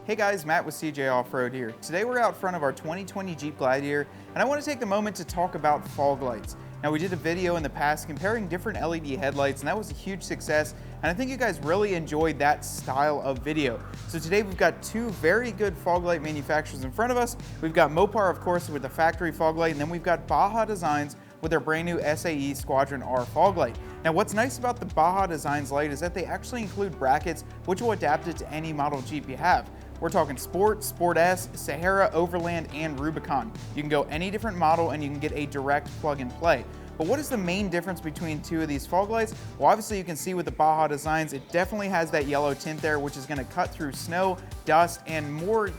Hey guys, Matt with CJ Off-Road here. Today we're out front of our 2020 Jeep Gladiator, and I want to take the moment to talk about fog lights. Now, we did a video in the past comparing different LED headlights, and that was a huge success, and I think you guys really enjoyed that style of video. So today we've got two very good fog light manufacturers in front of us. We've got Mopar, of course, with the factory fog light, and then we've got Baja Designs with their brand new SAE Squadron-R fog light. Now, what's nice about the Baja Designs light is that they actually include brackets which will adapt it to any model Jeep you have. We're talking Sport, Sport S, Sahara, Overland, and Rubicon. You can go any different model and you can get a direct plug and play. But what is the main difference between two of these fog lights? Well, obviously you can see with the Baja Designs, it definitely has that yellow tint there, which is gonna cut through snow, dust, and more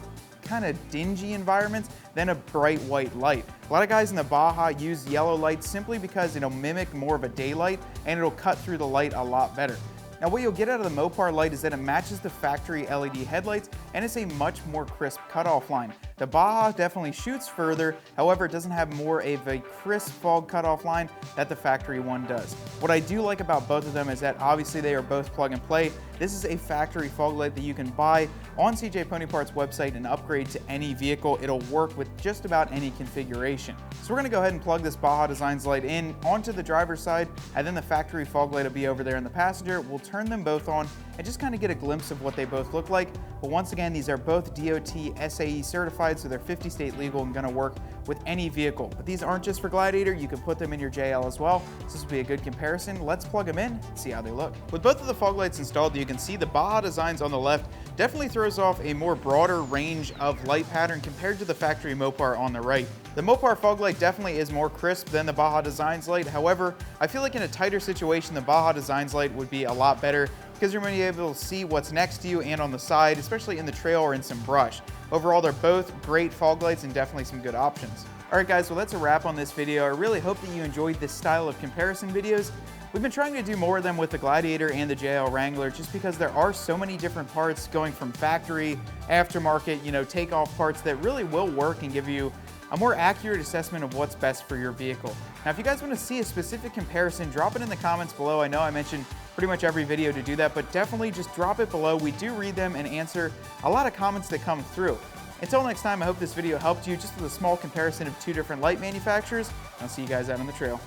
kind of dingy environments than a bright white light. A lot of guys in the Baja use yellow lights simply because it'll mimic more of a daylight and it'll cut through the light a lot better. Now, what you'll get out of the Mopar light is that it matches the factory LED headlights and it's a much more crisp cutoff line. The Baja definitely shoots further, however, it doesn't have more of a crisp fog cutoff line that the factory one does. What I do like about both of them is that obviously they are both plug and play. This is a factory fog light that you can buy on CJ Pony Parts website and upgrade to any vehicle. It'll work with just about any configuration. So we're gonna go ahead and plug this Baja Designs light in onto the driver's side, and then the factory fog light will be over there in the passenger. We'll turn them both on and just kind of get a glimpse of what they both look like. But once again, these are both DOT SAE certified, so they're 50 state legal and gonna work with any vehicle. But these aren't just for Gladiator, you can put them in your JL as well. So this will be a good comparison. Let's plug them in and see how they look. With both of the fog lights installed, you can see the Baja Designs on the left definitely throws off a more broader range of light pattern compared to the factory Mopar on the right. The Mopar fog light definitely is more crisp than the Baja Designs light. However, I feel like in a tighter situation, the Baja Designs light would be a lot better because you're going to be able to see what's next to you and on the side, especially in the trail or in some brush. Overall, they're both great fog lights and definitely some good options. Alright guys, well that's a wrap on this video. I really hope that you enjoyed this style of comparison videos. We've been trying to do more of them with the Gladiator and the JL Wrangler just because there are so many different parts going from factory, aftermarket, takeoff parts that really will work and give you a more accurate assessment of what's best for your vehicle. Now, if you guys want to see a specific comparison, drop it in the comments below. I know I mentioned pretty much every video to do that, but definitely just drop it below. We do read them and answer a lot of comments that come through. Until next time, I hope this video helped you just with a small comparison of two different light manufacturers. I'll see you guys out on the trail.